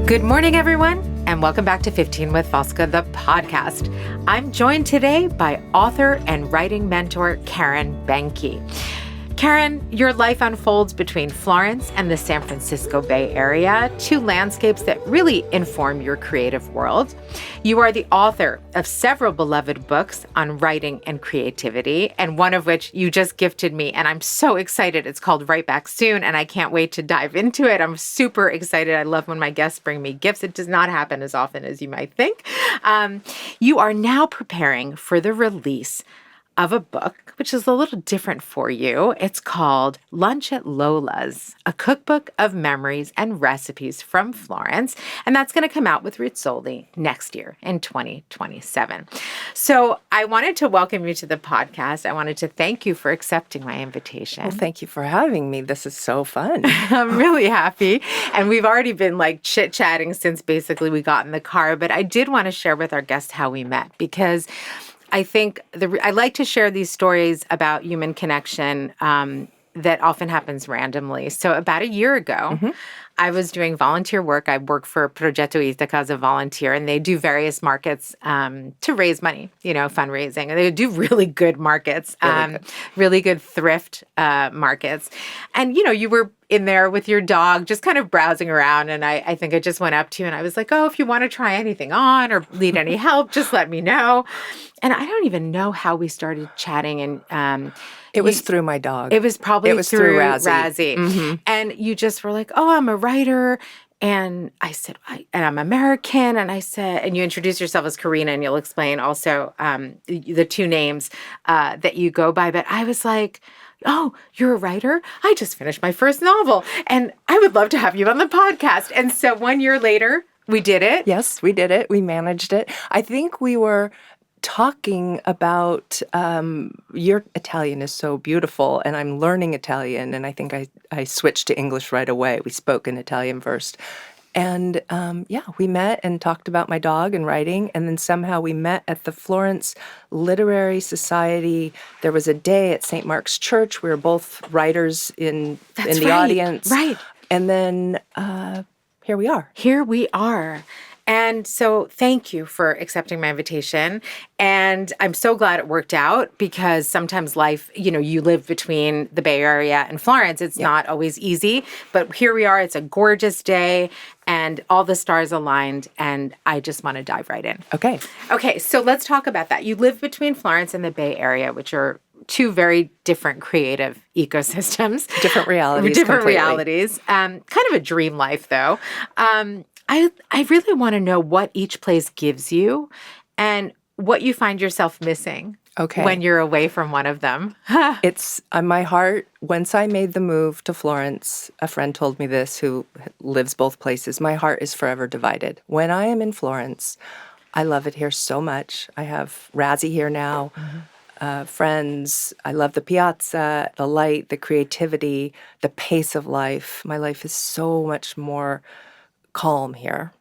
Good morning, everyone, and welcome back to 15 with Fosca, the podcast. I'm joined today by author and writing mentor, Karena Benke. Karen, your life unfolds between Florence and the San Francisco Bay Area, two landscapes that really inform your creative world. You are the author of several beloved books on writing and creativity, and one of which you just gifted me, and I'm so excited. It's called Right Back Soon, and I can't wait to dive into it. I'm super excited. I love when my guests bring me gifts. It does not happen as often as you might think. You are now preparing for the release of a book, which is a little different for you. It's called Lunch at Lola's, a cookbook of memories and recipes from Florence. And that's going to come out with Rizzoli next year in 2027. So I wanted to welcome you to the podcast. I wanted to thank you for accepting my invitation. Well, thank you for having me. This is so fun. I'm really happy. And we've already been like chit-chatting since basically we got in the car. But I did want to share with our guests how we met, because I think I like to share these stories about human connection that often happens randomly. So about a year ago, I was doing volunteer work. I work for Progetto Ithaca as a volunteer, and they do various markets to raise money, fundraising. And they do really good markets, really good thrift markets. And, you were in there with your dog, just kind of browsing around. And I think I just went up to you and I was like, oh, if you want to try anything on or need any help, just let me know. And I don't even know how we started chatting. And it was through my dog. It was probably through Razzie. Mm-hmm. And you just were like, oh, I'm a writer. And I said, and I'm American. And I said, and you introduced yourself as Karena, and you'll explain also the two names that you go by. But I was like, oh, you're a writer? I just finished my first novel, and I would love to have you on the podcast. And so 1 year later, we did it. Yes, we did it. We managed it. I think we were talking about your Italian is so beautiful, and I'm learning Italian, and I think I switched to English right away. We spoke in Italian first. And we met and talked about my dog and writing, and then somehow we met at the Florence Literary Society. There was a day at St. Mark's Church. We were both writers in the audience. Right. And then here we are. Here we are. And so thank you for accepting my invitation. And I'm so glad it worked out, because sometimes life, you live between the Bay Area and Florence. It's not always easy, but here we are. It's a gorgeous day and all the stars aligned. And I just want to dive right in. Okay. So let's talk about that. You live between Florence and the Bay Area, which are two very different creative ecosystems. Different realities. Kind of a dream life, though. I really want to know what each place gives you and what you find yourself missing when you're away from one of them. It's my heart. Once I made the move to Florence, a friend told me this who lives both places. My heart is forever divided. When I am in Florence, I love it here so much. I have Razzie here now. Friends. I love the piazza, the light, the creativity, the pace of life. My life is so much more calm here,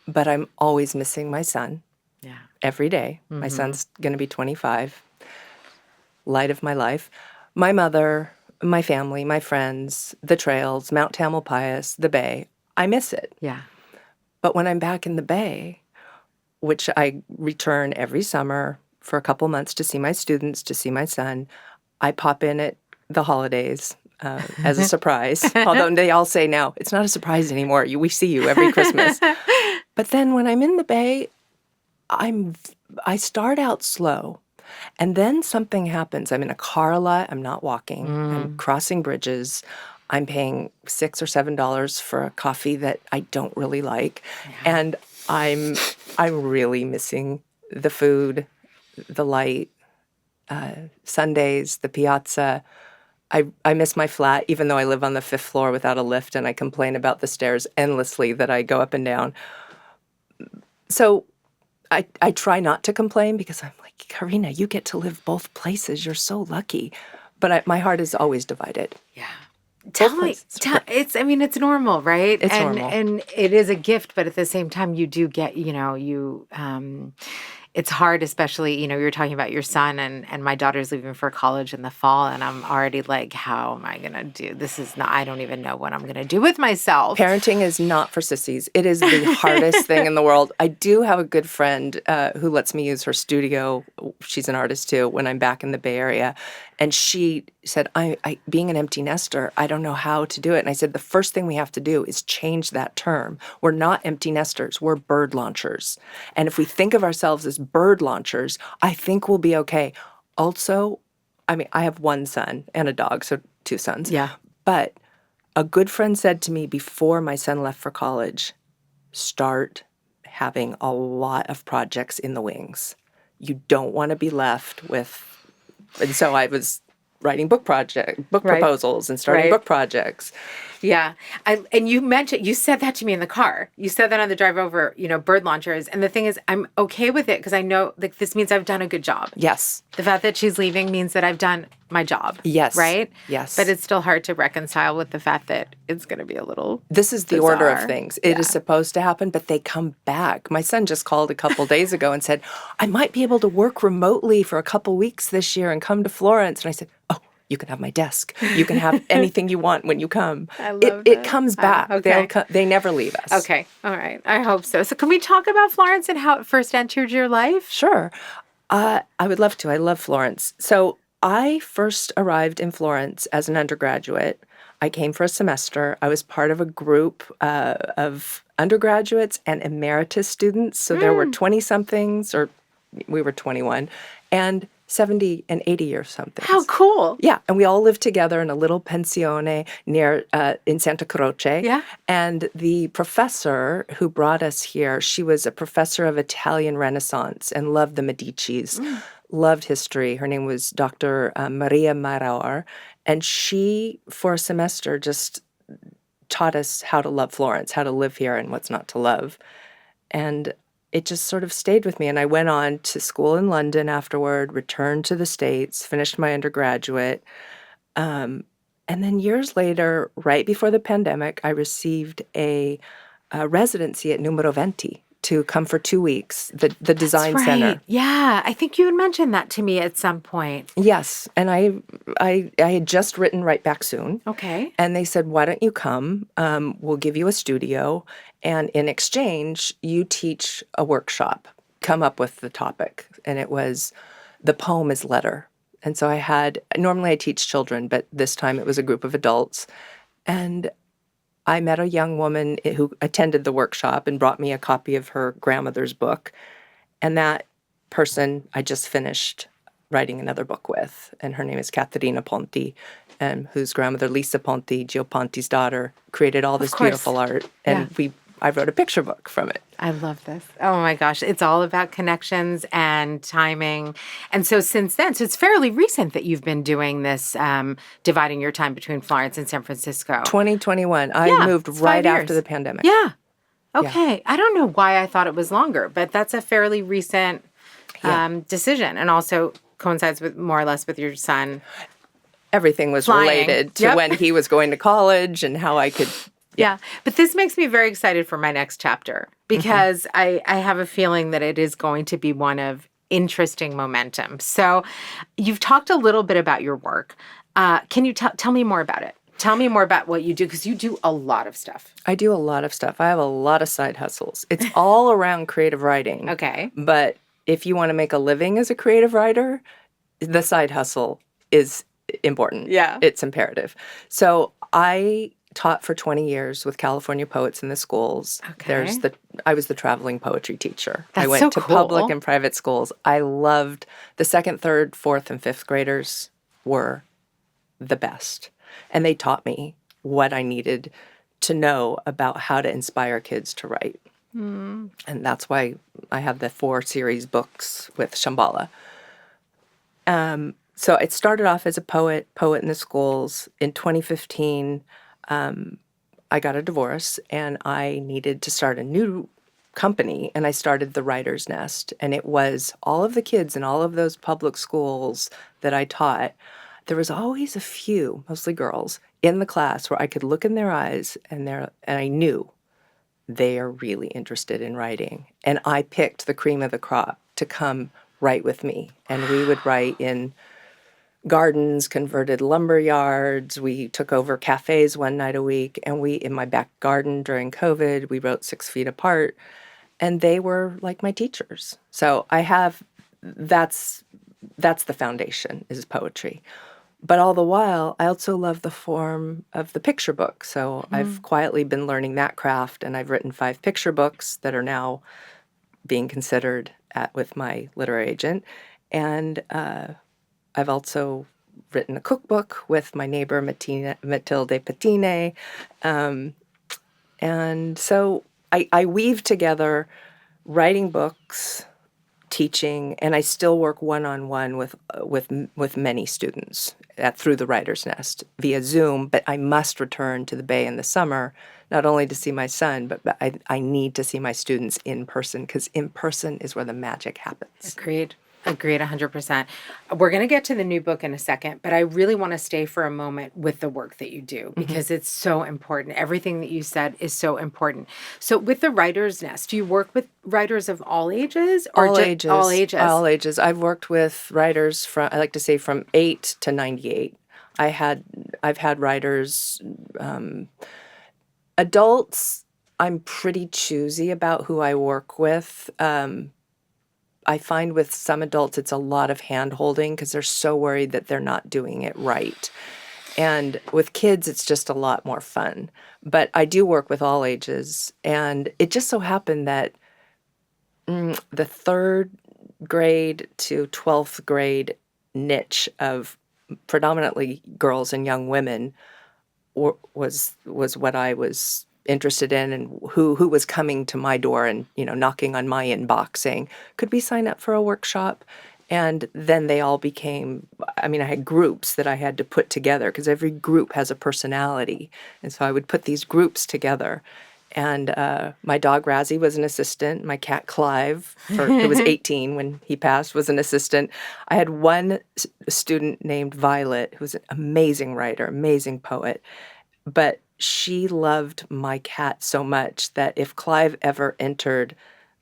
but I'm always missing my son every day. My son's going to be 25, light of my life. My mother, my family, my friends, the trails, Mount Tamalpais, the Bay. I miss it. Yeah. But when I'm back in the Bay, which I return every summer for a couple months to see my students, to see my son, I pop in at the holidays as a surprise. Although they all say now, it's not a surprise anymore. We see you every Christmas. But then when I'm in the Bay, I start out slow. And then something happens. I'm in a car a lot. I'm not walking. I'm crossing bridges. I'm paying $6 or $7 for a coffee that I don't really like. Yeah. And I'm really missing the food, the light, Sundays, the piazza. I miss my flat, even though I live on the 5th floor without a lift, and I complain about the stairs endlessly that I go up and down. So I try not to complain, because I'm like, Karena, you get to live both places. You're so lucky. But my heart is always divided. Yeah. Tell me, it's normal, right? It's normal. And it is a gift, but at the same time, you do get, it's hard, especially, you were talking about your son and my daughter's leaving for college in the fall, and I'm already like, how am I going to do? This is not, I don't even know what I'm going to do with myself. Parenting is not for sissies. It is the hardest thing in the world. I do have a good friend who lets me use her studio. She's an artist too, when I'm back in the Bay Area. And she said, I being an empty nester, I don't know how to do it. And I said, the first thing we have to do is change that term. We're not empty nesters. We're bird launchers. And if we think of ourselves as bird launchers, I think we'll be okay. Also, I mean, I have one son and a dog, so 2 sons. Yeah. But a good friend said to me before my son left for college, start having a lot of projects in the wings. You don't want to be left with... And so I was writing book proposals and starting book projects. Yeah. And you said that to me in the car. You said that on the drive over, bird launchers. And the thing is, I'm okay with it because I know like this means I've done a good job. Yes. The fact that she's leaving means that I've done my job. Yes. Right? Yes. But it's still hard to reconcile with the fact that it's going to be a little This is the bizarre. order of things. It is supposed to happen, but they come back. My son just called a couple days ago and said, I might be able to work remotely for a couple weeks this year and come to Florence. And I said, oh, you can have my desk. You can have anything you want when you come. I love it comes back. Okay. They never leave us. Okay. All right. I hope so. So can we talk about Florence and how it first entered your life? Sure. I would love to. I love Florence. So I first arrived in Florence as an undergraduate. I came for a semester. I was part of a group of undergraduates and emeritus students. So there were 20-somethings, or we were 21, and 70 and 80 or something. How cool. Yeah, and we all lived together in a little pensione near in Santa Croce. Yeah. And the professor who brought us here, she was a professor of Italian Renaissance and loved the Medicis, loved history. Her name was Dr. Maria Maraur, and she, for a semester, just taught us how to love Florence, how to live here and what's not to love. And it just sort of stayed with me. And I went on to school in London afterward, returned to the States, finished my undergraduate. And then years later, right before the pandemic, I received a residency at Numero 20 to come for 2 weeks, the design That's right. center. Yeah, I think you had mentioned that to me at some point. Yes, and I had just written Right Back Soon. Okay. And they said, why don't you come? We'll give you a studio, and in exchange, you teach a workshop. Come up with the topic. And it was, the poem is letter. And so normally I teach children, but this time it was a group of adults. And I met a young woman who attended the workshop and brought me a copy of her grandmother's book. And that person I just finished writing another book with. And her name is Caterina Ponti, whose grandmother, Lisa Ponti, Gio Ponti's daughter, created all this beautiful art. And I wrote a picture book from it. I love this. Oh my gosh. It's all about connections and timing. And so since then, so it's fairly recent that you've been doing this, dividing your time between Florence and San Francisco. 2021. I moved right after the pandemic. Yeah. Okay. Yeah. I don't know why I thought it was longer, but that's a fairly recent decision, and also coincides with more or less with your son. Everything was related to when he was going to college and how I could... Yeah. But this makes me very excited for my next chapter because I have a feeling that it is going to be one of interesting momentum. So you've talked a little bit about your work. Can you tell me more about it? Tell me more about what you do, because you do a lot of stuff. I do a lot of stuff. I have a lot of side hustles. It's all around creative writing. Okay. But if you want to make a living as a creative writer, the side hustle is important. Yeah. It's imperative. So I taught for 20 years with California poets in the schools. Okay. I was the traveling poetry teacher. That's I went so to cool. public and private schools. I loved the 2nd, 3rd, 4th, and 5th graders were the best. And they taught me what I needed to know about how to inspire kids to write. And that's why I have the 4 series books with Shambhala. So it started off as a poet in the schools. In 2015, I got a divorce and I needed to start a new company, and I started the Writer's Nest. And it was all of the kids in all of those public schools that I taught. There was always a few, mostly girls, in the class where I could look in their eyes and I knew they are really interested in writing. And I picked the cream of the crop. to come write with me. And we would write in gardens, converted lumber yards. We took over cafes one night a week. And in my back garden during COVID, we wrote 6 feet apart. And they were like my teachers. So that's the foundation, is poetry. But all the while, I also love the form of the picture book. So I've quietly been learning that craft, and I've written 5 picture books that are now being considered with my literary agent. And I've also written a cookbook with my neighbor, Matilde Patine. And so I weave together writing books, teaching, and I still work one-on-one with many students through the Writer's Nest via Zoom, but I must return to the Bay in the summer, not only to see my son, but I need to see my students in person, because in person is where the magic happens. Agreed 100%. We're going to get to the new book in a second, but I really want to stay for a moment with the work that you do, because it's so important. Everything that you said is so important. So with the Writer's Nest, do you work with writers of all ages? Or All ages. All ages. All ages. I've worked with writers I like to say from 8 to 98. I've had writers, adults. I'm pretty choosy about who I work with. I find with some adults, it's a lot of hand-holding because they're so worried that they're not doing it right. And with kids, it's just a lot more fun. But I do work with all ages. And it just so happened that the 3rd grade to 12th grade niche of predominantly girls and young women was what I was interested in, and who was coming to my door and knocking on my inbox saying, could we sign up for a workshop? And then they all became, I had groups that I had to put together, because every group has a personality, and so I would put these groups together. And my dog Razzie was an assistant. My cat Clive, who was 18 when he passed, was an assistant. I had one student named Violet, who's an amazing writer, amazing poet, but she loved my cat so much that if Clive ever entered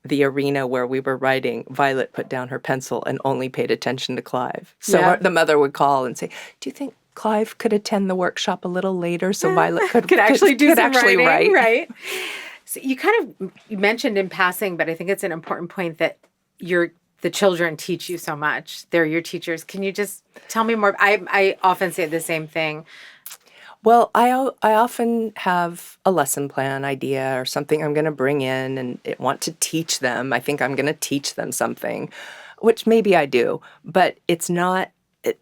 the arena where we were writing, Violet put down her pencil and only paid attention to Clive. So the mother would call and say, do you think Clive could attend the workshop a little later so Violet could actually do some actually writing, write? Right. So you mentioned in passing, but I think it's an important point that the children teach you so much. They're your teachers. Can you just tell me more? I often say the same thing. Well, I often have a lesson plan idea or something I'm going to bring in and want to teach them. I think I'm going to teach them something, which maybe I do, but it's not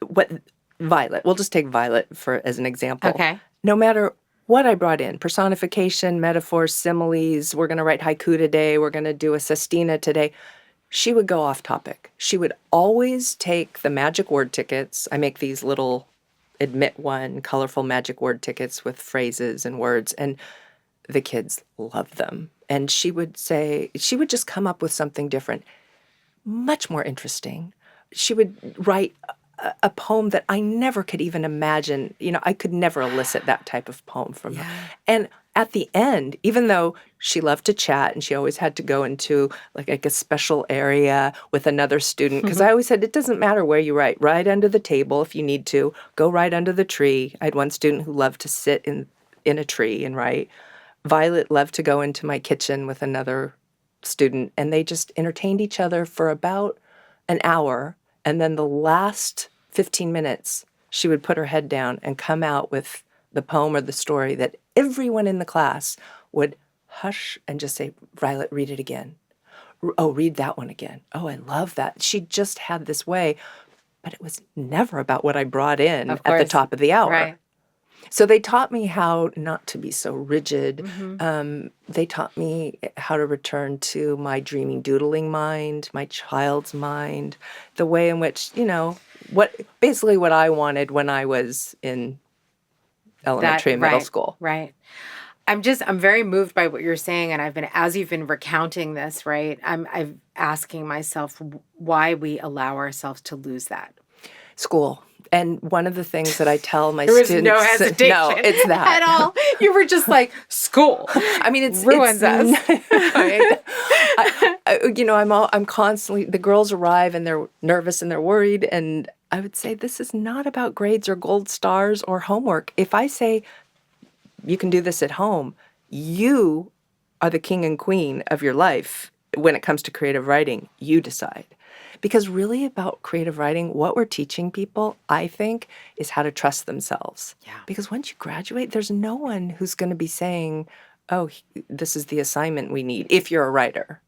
what Violet. We'll just take Violet as an example. Okay. No matter what I brought in, personification, metaphors, similes, we're going to write haiku today, we're going to do a sestina today, she would go off topic. She would always take the magic word tickets. I make these little admit one colorful magic word tickets with phrases and words, and the kids love them. And she would just come up with something different, much more interesting. She would write a poem that I never could even imagine. I could never elicit that type of poem from her. And at the end, even though she loved to chat and she always had to go into like a special area with another student, because I always said, it doesn't matter where you write. Write under the table if you need to. Go right under the tree. I had one student who loved to sit in a tree and write. Violet loved to go into my kitchen with another student, and they just entertained each other for about an hour. And then the last 15 minutes, she would put her head down and come out with the poem or the story that everyone in the class would hush and just say, Violet, read it again. Oh, read that one again. Oh, I love that. She just had this way, but it was never about what I brought in at the top of the hour. Right. So they taught me how not to be so rigid. They taught me how to return to my dreaming, doodling mind, my child's mind, the way in which, what I wanted when I was in elementary and middle school. Right. I'm very moved by what you're saying. And as you've been recounting this, right, I'm asking myself why we allow ourselves to lose that. School. And one of the things that I tell my There was students... no hesitation. No, it's that. At all. You were just like, school. I mean, it's ruins us. Right? I'm constantly... The girls arrive and they're nervous and they're worried. And I would say, this is not about grades or gold stars or homework. If I say, you can do this at home, you are the king and queen of your life when it comes to creative writing. You decide. Because really about creative writing, what we're teaching people, I think, is how to trust themselves. Yeah. Because once you graduate, there's no one who's going to be saying, oh, this is the assignment we need, if you're a writer.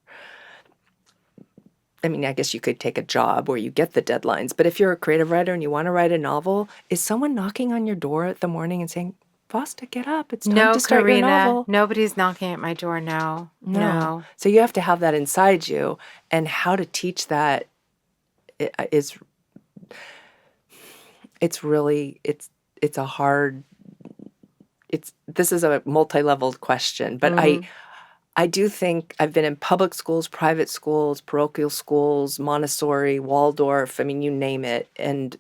I mean, I guess you could take a job where you get the deadlines. But if you're a creative writer and you want to write a novel, is someone knocking on your door at the morning and saying, Fosta, get up. It's time to start your novel. Nobody's knocking at my door. No. So you have to have that inside you. And how to teach that it's a hard, this is a multi-leveled question, but I do think I've been in public schools, private schools, parochial schools, Montessori, Waldorf, I mean, you name it. And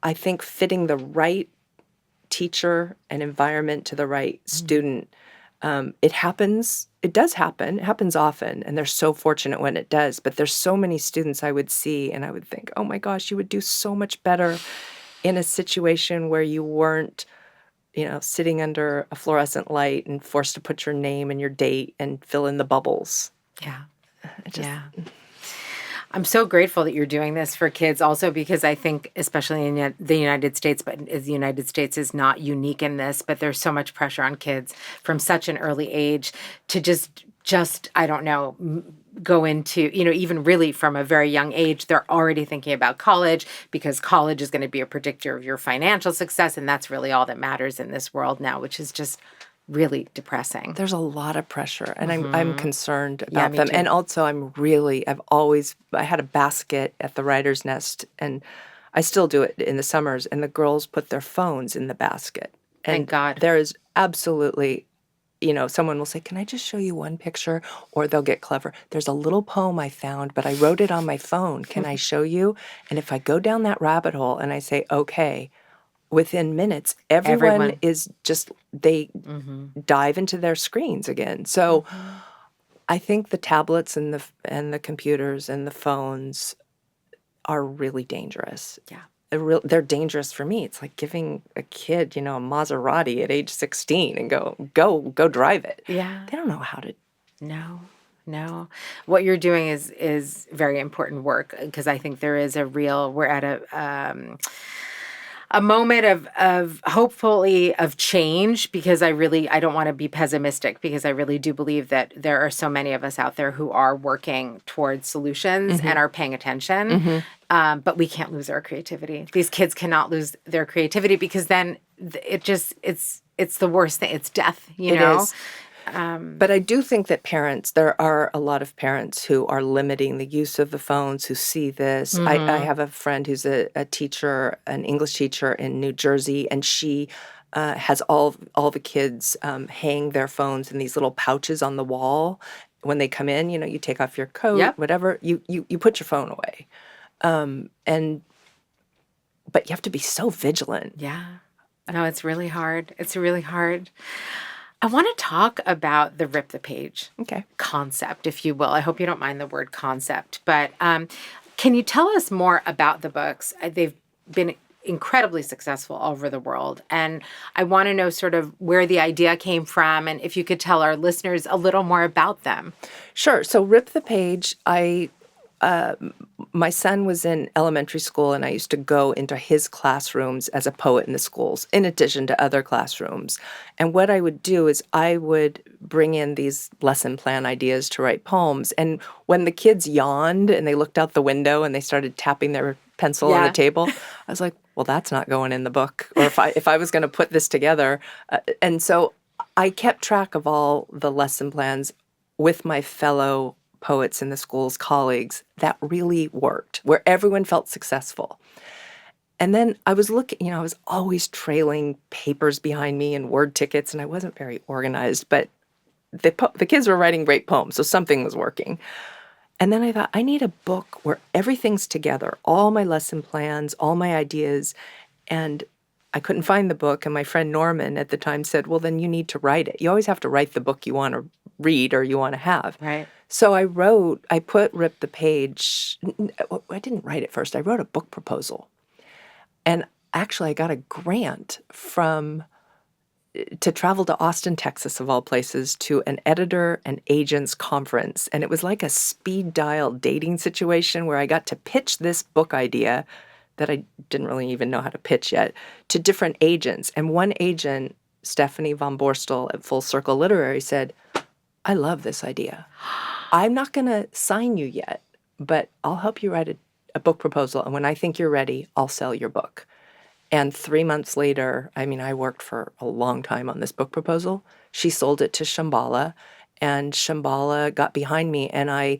I think fitting the right teacher and environment to the right student, it happens. It does happen. It happens often, and they're so fortunate when it does. But there's so many students I would see, and I would think, oh my gosh, you would do so much better in a situation where you weren't, sitting under a fluorescent light and forced to put your name and your date and fill in the bubbles. Yeah. I'm so grateful that you're doing this for kids also because I think, especially in the United States, but the United States is not unique in this, but there's so much pressure on kids from such an early age to just I don't know, go into, even really from a very young age, they're already thinking about college because college is going to be a predictor of your financial success. And that's really all that matters in this world now, which is just really depressing. There's a lot of pressure, and I'm concerned about me them. too. And also, I had a basket at the Writer's Nest, and I still do it in the summers, and the girls put their phones in the basket. And Thank God. There is absolutely, someone will say, can I just show you one picture? Or they'll get clever. There's a little poem I found, but I wrote it on my phone. Can I show you? And if I go down that rabbit hole and I say, okay, within minutes, everyone is just, they dive into their screens again. So I think the tablets and the computers and the phones are really dangerous. Yeah. They're dangerous for me. It's like giving a kid, a Maserati at age 16 and go drive it. Yeah. They don't know how to. No. What you're doing is very important work because I think there is we're at a moment of hopefully of change because I don't want to be pessimistic because I really do believe that there are so many of us out there who are working towards solutions and are paying attention. But we can't lose our creativity. These kids cannot lose their creativity because then it's the worst thing. It's death, It is. But I do think that there are a lot of parents who are limiting the use of the phones, who see this. I have a friend who's a teacher, an English teacher in New Jersey, and she has all the kids hang their phones in these little pouches on the wall. When they come in, you take off your coat, whatever, you put your phone away. But you have to be so vigilant. Yeah. No, it's really hard. It's really hard. I want to talk about the rip the page concept, if you will. I hope you don't mind the word concept, but can you tell us more about the books? They've been incredibly successful all over the world, and I want to know sort of where the idea came from, and if you could tell our listeners a little more about them. Sure. So Rip the Page, my son was in elementary school, and I used to go into his classrooms as a poet in the schools, in addition to other classrooms. And what I would do is I would bring in these lesson plan ideas to write poems. And when the kids yawned and they looked out the window and they started tapping their pencil on the table, I was like, well, that's not going in the book. Or if I was going to put this together. And so I kept track of all the lesson plans with my fellow poets in the school's colleagues that really worked, where everyone felt successful. And then I was looking, I was always trailing papers behind me and word tickets, and I wasn't very organized, but the kids were writing great poems, so something was working. And then I thought, I need a book where everything's together, all my lesson plans, all my ideas. And I couldn't find the book. And my friend Norman at the time said, well, then you need to write it. You always have to write the book you want to read or you want to have. Right. So I put Rip the Page. I didn't write it first. I wrote a book proposal. And actually, I got a grant to travel to Austin, Texas, of all places, to an editor and agents conference. And it was like a speed dial dating situation where I got to pitch this book idea that I didn't really even know how to pitch yet to different agents. And one agent, Stephanie von Borstel at Full Circle Literary, said, I love this idea. I'm not going to sign you yet, but I'll help you write a book proposal. And when I think you're ready, I'll sell your book. And 3 months later, I worked for a long time on this book proposal. She sold it to Shambhala, and Shambhala got behind me, and I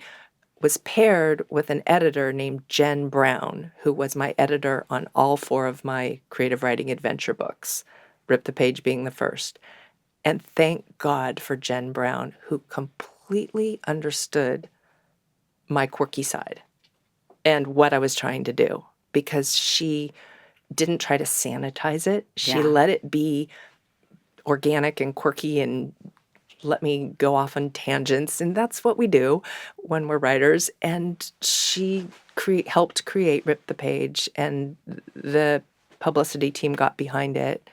was paired with an editor named Jen Brown, who was my editor on all 4 of my creative writing adventure books, Rip the Page being the first. And thank God for Jen Brown, who completely understood my quirky side and what I was trying to do, because she didn't try to sanitize it. She let it be organic and quirky and let me go off on tangents. And that's what we do when we're writers. And she helped create Rip the Page, and the publicity team got behind it.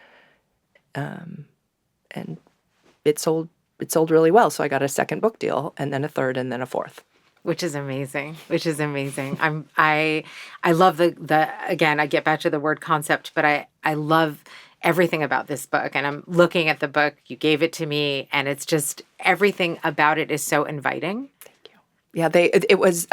And it sold really well. So I got a second book deal, and then a third, and then a fourth. Which is amazing. I love the again, I get back to the word concept, but I love everything about this book. And I'm looking at the book, you gave it to me, and it's just everything about it is so inviting. Thank you. Yeah, it was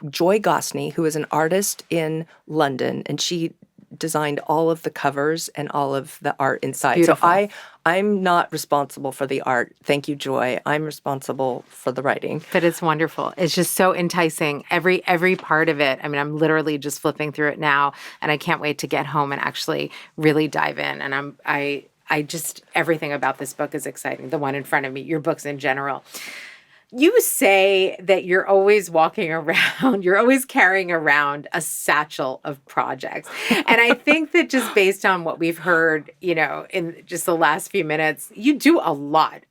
Joy Gosney, who is an artist in London, and she designed all of the covers and all of the art inside. Beautiful. So I'm not responsible for the art. Thank you, Joy. I'm responsible for the writing. But it's wonderful. It's just so enticing. Every part of it. I'm literally just flipping through it now, and I can't wait to get home and actually really dive in. And I just, everything about this book is exciting. The one in front of me, your books in general. You say that you're always walking around, you're always carrying around a satchel of projects. And I think that just based on what we've heard, in just the last few minutes, you do a lot.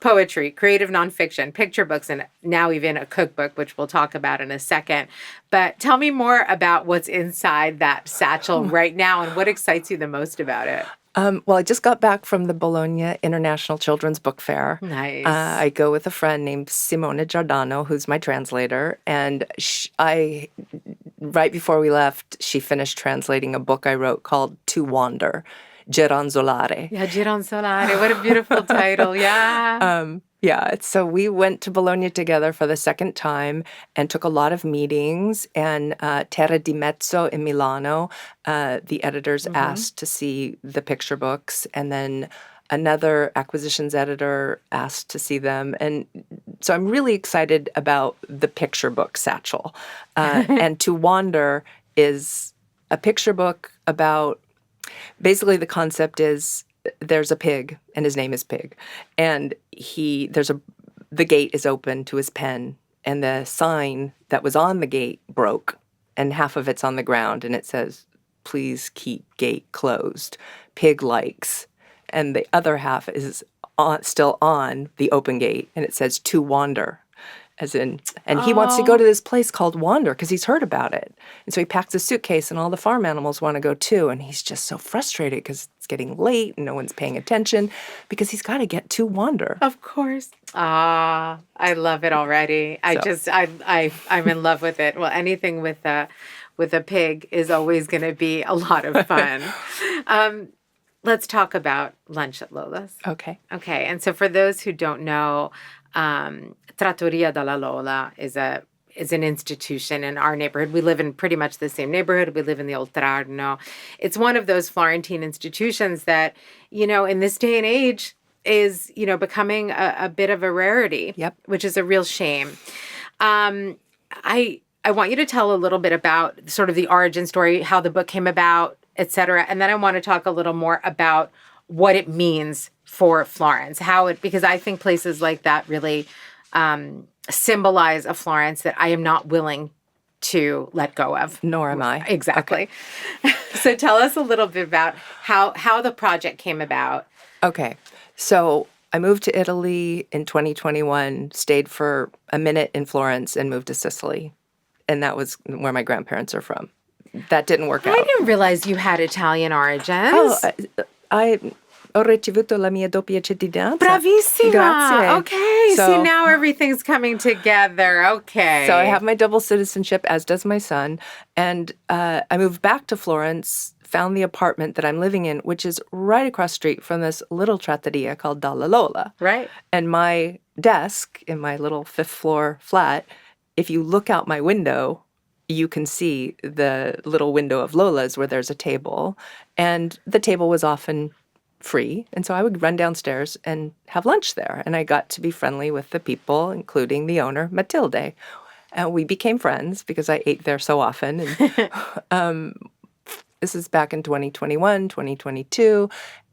Poetry, creative nonfiction, picture books, and now even a cookbook, which we'll talk about in a second. But tell me more about what's inside that satchel right now and what excites you the most about it. Well, I just got back from the Bologna International Children's Book Fair. Nice. I go with a friend named Simone Giordano, who's my translator. And right before we left, she finished translating a book I wrote called To Wander, Gironzolare. Yeah, Gironzolare. What a beautiful title. Yeah. So we went to Bologna together for the second time and took a lot of meetings. And Terra di Mezzo in Milano, the editors asked to see the picture books. And then another acquisitions editor asked to see them. And so I'm really excited about the picture book satchel. And To Wander is a picture book about, basically the concept is, there's a pig, and his name is Pig, and the gate is open to his pen, and the sign that was on the gate broke, and half of it's on the ground, and it says, "Please keep gate closed. Pig likes," and the other half is still on the open gate, and it says "To Wander." And he wants to go to this place called Wander because he's heard about it. And so he packs a suitcase, and all the farm animals want to go too. And he's just so frustrated because it's getting late and no one's paying attention because he's got to get to Wander. Of course. I love it already. I'm in love with it. Well, anything with a pig is always going to be a lot of fun. Let's talk about lunch at Lola's. Okay. And so for those who don't know, Trattoria della Lola is an institution in our neighborhood. We live in pretty much the same neighborhood. We live in the Oltrarno. It's one of those Florentine institutions that, in this day and age is, becoming a bit of a rarity. Yep. Which is a real shame. I want you to tell a little bit about sort of the origin story, how the book came about, et cetera. And then I want to talk a little more about what it means for Florence, because I think places like that really symbolize a Florence that I am not willing to let go of. Nor am I. Exactly. Okay. So tell us a little bit about how the project came about. Okay. So I moved to Italy in 2021, stayed for a minute in Florence, and moved to Sicily. And that was where my grandparents are from. That didn't work out. I didn't realize you had Italian origins. Oh, I ho ricevuto la mia doppia cittadinanza. Bravissima. Grazie. Okay. So, see, now everything's coming together. Okay. So I have my double citizenship, as does my son. And I moved back to Florence, found the apartment that I'm living in, which is right across the street from this little trattoria called Dalla Lola. Right. And my desk in my little fifth floor flat, if you look out my window, you can see the little window of Lola's where there's a table. And the table was often free. And so I would run downstairs and have lunch there. And I got to be friendly with the people, including the owner, Matilde. And we became friends because I ate there so often. And this is back in 2021, 2022.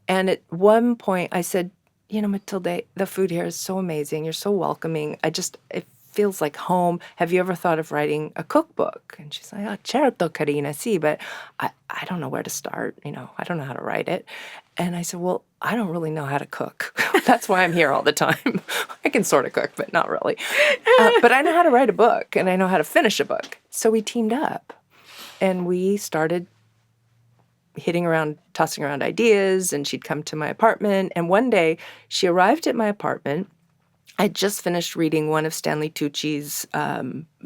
And at one point I said, you know, Matilde, the food here is so amazing. You're so welcoming. It feels like home. Have you ever thought of writing a cookbook? And she's like, oh, certo, Karina, sì, but I don't know where to start. You know, I don't know how to write it. And I said, well, I don't really know how to cook. That's why I'm here all the time. I can sort of cook, but not really. But I know how to write a book, and I know how to finish a book. So we teamed up, and we started tossing around ideas, and she'd come to my apartment. And one day, she arrived at my apartment. I just finished reading one of Stanley Tucci's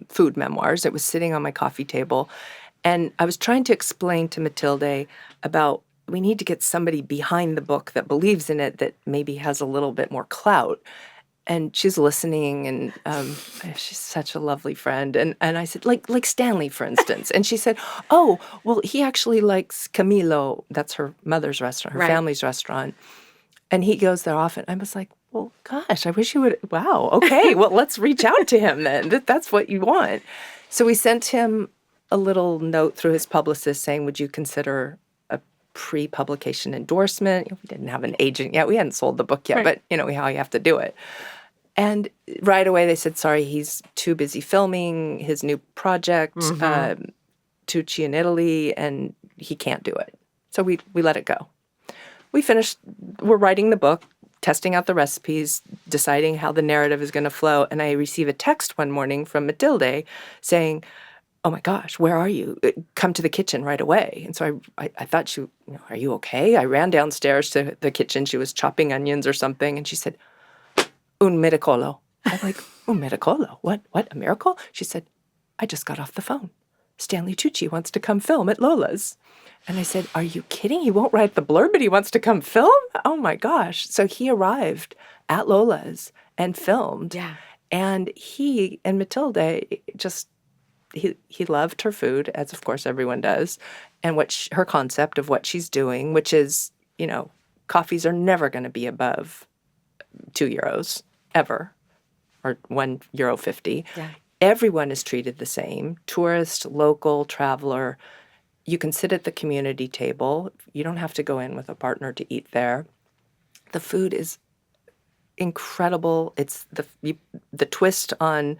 food memoirs. It was sitting on my coffee table. And I was trying to explain to Matilde about we need to get somebody behind the book that believes in it, that maybe has a little bit more clout. And she's listening, and she's such a lovely friend. And I said, like Stanley, for instance. And she said, oh, well, he actually likes Camillo. That's her mother's restaurant, her family's restaurant. And he goes there often. I was like, well, gosh, I wish you would. Wow. Okay. Well, let's reach out to him then. That's what you want. So we sent him a little note through his publicist saying, would you consider a pre-publication endorsement? We didn't have an agent yet. We hadn't sold the book yet, but you know how you have to do it. And right away they said, sorry, he's too busy filming his new project, Tucci in Italy, and he can't do it. So we let it go. We're writing the book, testing out the recipes, deciding how the narrative is going to flow. And I receive a text one morning from Matilde saying, oh my gosh, where are you? Come to the kitchen right away. And so I thought are you okay? I ran downstairs to the kitchen. She was chopping onions or something. And she said, un miracolo. I'm like, un miracolo? What, a miracle? She said, I just got off the phone. Stanley Tucci wants to come film at Lola's. And I said, are you kidding? He won't write the blurb, but he wants to come film? Oh my gosh. So he arrived at Lola's and filmed. Yeah. And he and Matilde just, he loved her food, as of course everyone does, and her concept of what she's doing, which is, you know, coffees are never going to be above €2, ever, or €1.50. Yeah. Everyone is treated the same, tourist, local, traveler. You can sit at the community table. You don't have to go in with a partner to eat there. The food is incredible. It's the twist on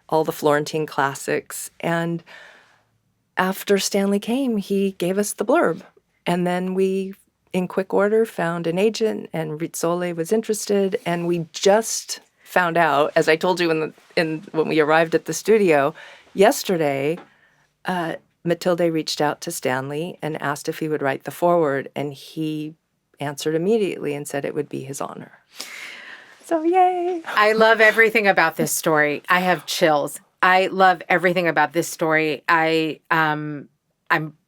all the Florentine classics. And after Stanley came, he gave us the blurb. And then we, in quick order, found an agent, and Rizzoli was interested. And we just found out, as I told you when we arrived at the studio yesterday, Matilde reached out to Stanley and asked if he would write the foreword, and he answered immediately and said it would be his honor. So yay! I love everything about this story. I have chills. I love everything about this story. I'm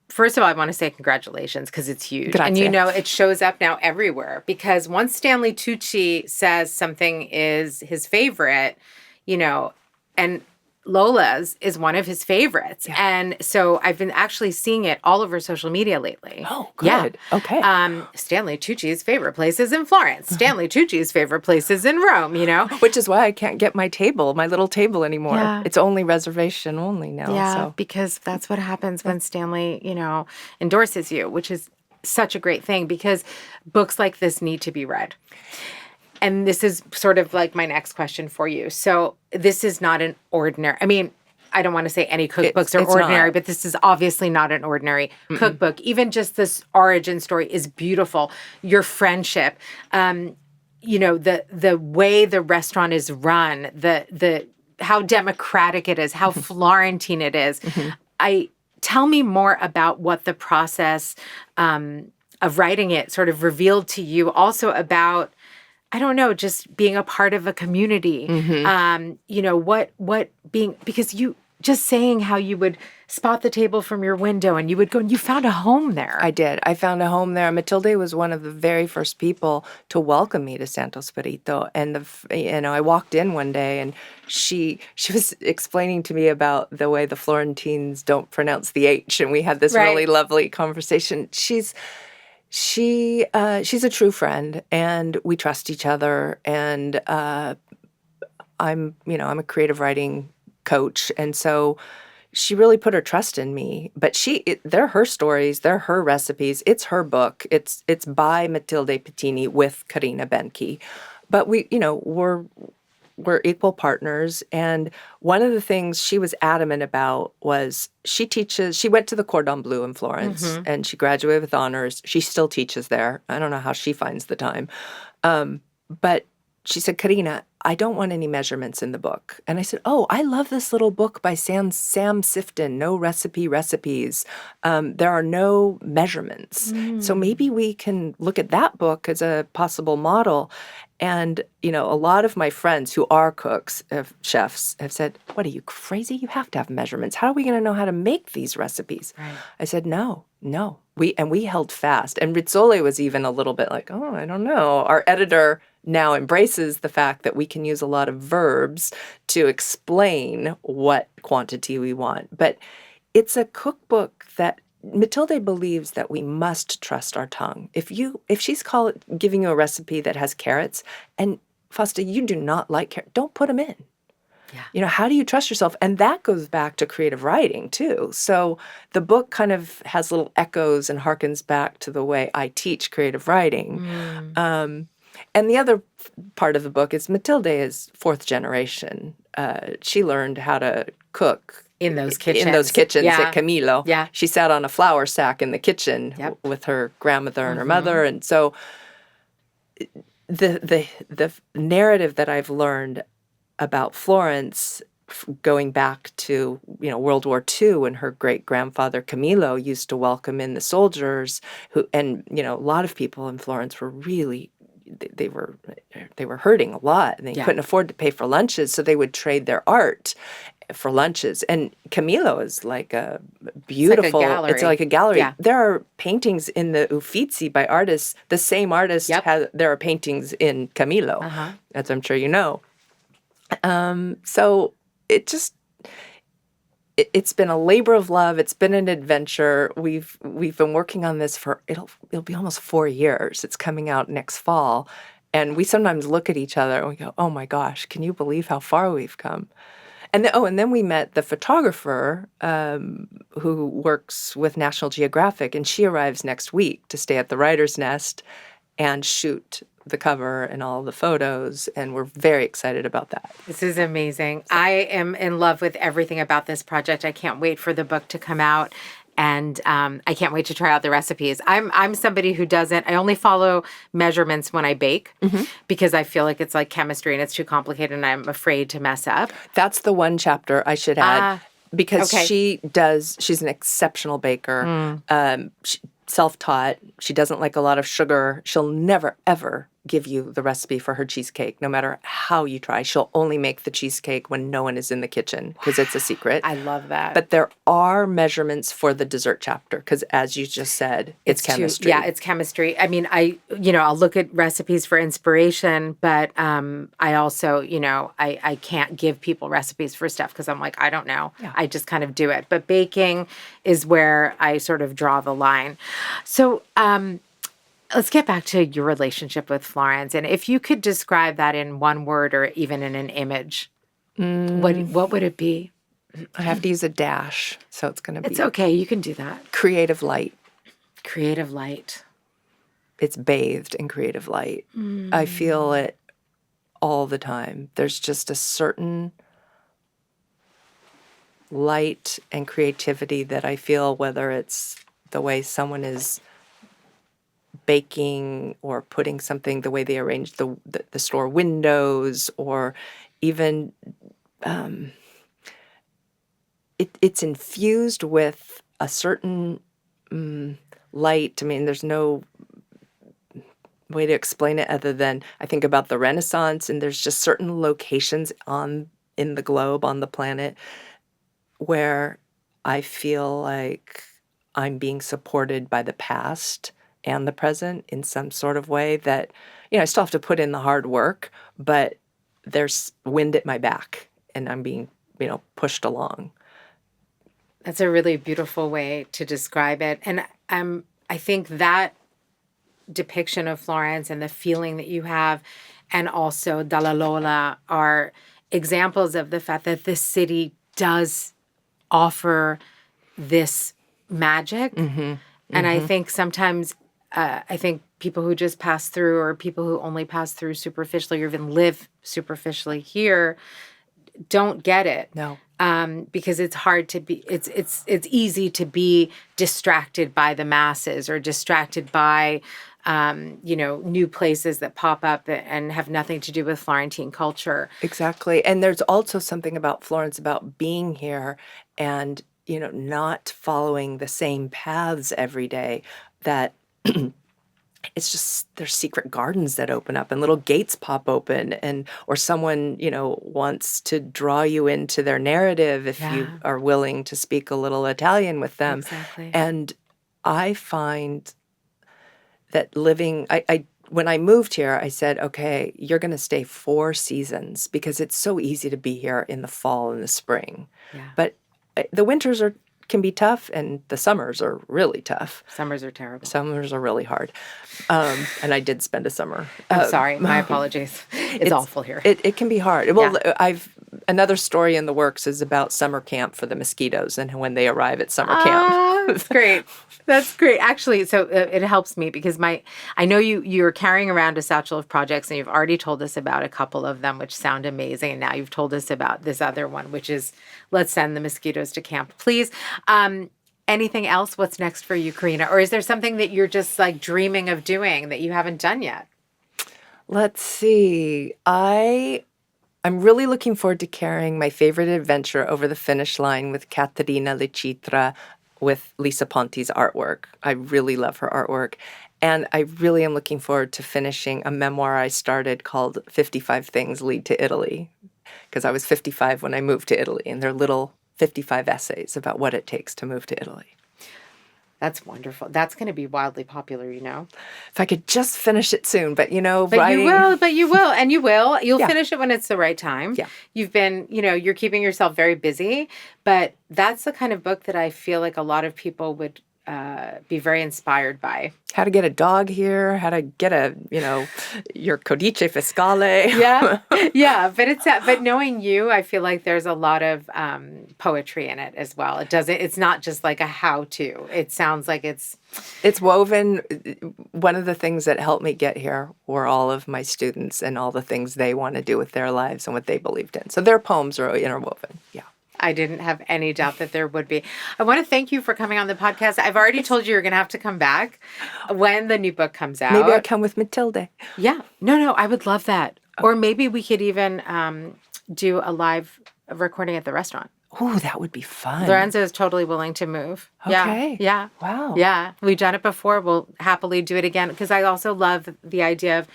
first of all, I want to say congratulations because it's huge. Grazie. And you know, it shows up now everywhere, because once Stanley Tucci says something is his favorite, you know, and Lola's is one of his favorites. Yeah. And so I've been actually seeing it all over social media lately. Oh, good. Yeah. Okay. Stanley Tucci's favorite place is in Florence. Stanley Tucci's favorite place is in Rome, you know? Which is why I can't get my little table anymore. Yeah. It's only reservation only now. Yeah, so. Because that's what happens when Stanley, you know, endorses you, which is such a great thing, because books like this need to be read. And this is sort of like my next question for you. So this is not an ordinary, I mean, I don't want to say any cookbooks are ordinary, not. But this is obviously not an ordinary cookbook. Even just this origin story is beautiful. Your friendship, the way the restaurant is run, the how democratic it is, how Florentine it is. Tell me more about what the process of writing it sort of revealed to you. Also about, I don't know, just being a part of a community. What being, because you just saying how you would spot the table from your window and you would go and you found a home there. I did. I found a home there. Matilde was one of the very first people to welcome me to Santo Spirito. And, I walked in one day and she was explaining to me about the way the Florentines don't pronounce the H. And we had this really lovely conversation. She's a true friend, and we trust each other. And I'm a creative writing coach, and so she really put her trust in me. But they're her stories, they're her recipes. It's her book. It's by Matilde Pittini with Karena Benke. But we're equal partners. And one of the things she was adamant about was she went to the Cordon Bleu in Florence and she graduated with honors. She still teaches there. I don't know how she finds the time. But she said, Karena, I don't want any measurements in the book. And I said, oh, I love this little book by Sam Sifton, No Recipes. There are no measurements. So maybe we can look at that book as a possible model. And, a lot of my friends who are cooks, chefs, have said, what, are you crazy? You have to have measurements. How are we going to know how to make these recipes? Right. I said, no. We held fast. And Rizzoli was even a little bit like, oh, I don't know. Our editor now embraces the fact that we can use a lot of verbs to explain what quantity we want. But it's a cookbook that Matilde believes that we must trust our tongue. If she's giving you a recipe that has carrots, and Fausta, you do not like carrots, don't put them in. Yeah. How do you trust yourself? And that goes back to creative writing too. So the book kind of has little echoes and harkens back to the way I teach creative writing. And the other part of the book is Matilde is fourth generation. She learned how to cook in those kitchens at Camilo. Yeah. She sat on a flour sack in the kitchen with her grandmother and her mother. And so the narrative that I've learned about Florence going back to, World War II, when her great-grandfather Camilo used to welcome in the soldiers a lot of people in Florence were really, they were hurting a lot, and they couldn't afford to pay for lunches, so they would trade their art for lunches. And Camilo is like a beautiful, it's like a gallery. Yeah. There are paintings in the Uffizi by artists. The same artist there are paintings in Camilo, as I'm sure you know. So it's been a labor of love. It's been an adventure. We've been working on this for, it'll be almost 4 years. It's coming out next fall. And we sometimes look at each other and we go, oh my gosh, can you believe how far we've come? And then we met the photographer who works with National Geographic, and she arrives next week to stay at the Writer's Nest and shoot the cover and all the photos, and we're very excited about that. This is amazing. I am in love with everything about this project. I can't wait for the book to come out, and I can't wait to try out the recipes. I'm somebody who I only follow measurements when I bake because I feel like it's like chemistry and it's too complicated and I'm afraid to mess up. That's the one chapter I should add because she's an exceptional baker. Self-taught. She doesn't like a lot of sugar. She'll never, ever give you the recipe for her cheesecake, no matter how you try. She'll only make the cheesecake when no one is in the kitchen because it's a secret. I love that. But there are measurements for the dessert chapter because, as you just said, it's chemistry. It's chemistry. I mean, I'll look at recipes for inspiration, but I also, I can't give people recipes for stuff because I'm like, I don't know. Yeah. I just kind of do it. But baking is where I sort of draw the line. So, let's get back to your relationship with Florence. And if you could describe that in one word or even in an image, what would it be? I have to use a dash, so it's going to be... It's okay. You can do that. Creative light. Creative light. It's bathed in creative light. I feel it all the time. There's just a certain light and creativity that I feel, whether it's the way someone is baking or putting something, the way they arrange the store windows, or even it's infused with a certain light. I mean, there's no way to explain it other than I think about the Renaissance, and there's just certain locations in the globe, on the planet, where I feel like I'm being supported by the past and the present in some sort of way that, I still have to put in the hard work, but there's wind at my back and I'm being, pushed along. That's a really beautiful way to describe it. And I think that depiction of Florence and the feeling that you have, and also Dalla Lola, are examples of the fact that this city does offer this magic. And I think sometimes, I think people who just pass through, or people who only pass through superficially or even live superficially here, don't get it. No. Because it's hard to be, it's easy to be distracted by the masses, or distracted by, new places that pop up and have nothing to do with Florentine culture. Exactly. And there's also something about Florence, about being here and, not following the same paths every day, that it's just, there's secret gardens that open up and little gates pop open, or someone, wants to draw you into their narrative if you are willing to speak a little Italian with them. Exactly. And I find that living, when I moved here, I said, okay, you're going to stay 4 seasons, because it's so easy to be here in the fall and the spring. Yeah. But the winters can be tough, and the summers are really tough. Summers are terrible. Summers are really hard. And I did spend a summer. I'm sorry. My apologies. It's awful here. It can be hard. Well, another story in the works is about summer camp for the mosquitoes and when they arrive at summer camp. That's great. That's great. Actually, so it helps me because I know you're carrying around a satchel of projects, and you've already told us about a couple of them, which sound amazing. And now you've told us about this other one, which is Let's Send the Mosquitoes to Camp, Please. Anything else? What's next for you, Karena? Or is there something that you're just like dreaming of doing that you haven't done yet? Let's see. I'm really looking forward to carrying my favorite adventure over the finish line with Caterina Lecitra, with Lisa Ponti's artwork. I really love her artwork. And I really am looking forward to finishing a memoir I started called 55 Things Lead to Italy, because I was 55 when I moved to Italy, and they're little 55 essays about what it takes to move to Italy. That's wonderful. That's going to be wildly popular, If I could just finish it soon, but writing... you will, and you will. You'll finish it when it's the right time. Yeah. You've been, you're keeping yourself very busy, but that's the kind of book that I feel like a lot of people would be very inspired by. How to get a dog here, how to get your codice fiscale. Yeah. But knowing you, I feel like there's a lot of poetry in it as well. It's not just like a how-to. It sounds like it's woven. One of the things that helped me get here were all of my students and all the things they want to do with their lives and what they believed in. So their poems are interwoven. Yeah. I didn't have any doubt that there would be. I want to thank you for coming on the podcast. I've already told you you're going to have to come back when the new book comes out. Maybe I'll come with Matilde. Yeah. No, I would love that. Okay. Or maybe we could even do a live recording at the restaurant. Oh, that would be fun. Lorenzo is totally willing to move. Okay. Yeah. Wow. Yeah. We've done it before. We'll happily do it again, because I also love the idea of,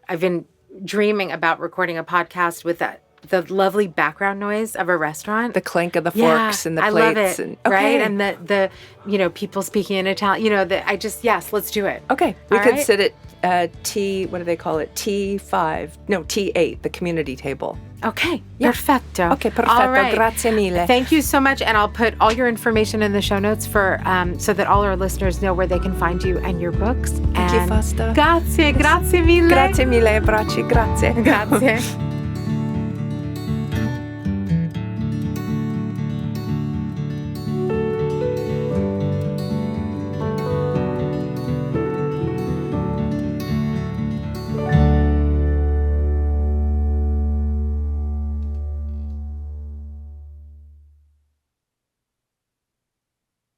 I've been dreaming about recording a podcast with the lovely background noise of a restaurant. The clink of the forks and the plates. I love it, and, right? And the people speaking in Italian, yes, let's do it. Okay. We could sit at what do they call it? T8, the community table. Okay. Yeah. Perfecto. Okay, perfetto. All right. Grazie mille. Thank you so much. And I'll put all your information in the show notes for so that all our listeners know where they can find you and your books. Thank you, Fausta. Grazie mille. Grazie mille, abbracci, grazie. Grazie.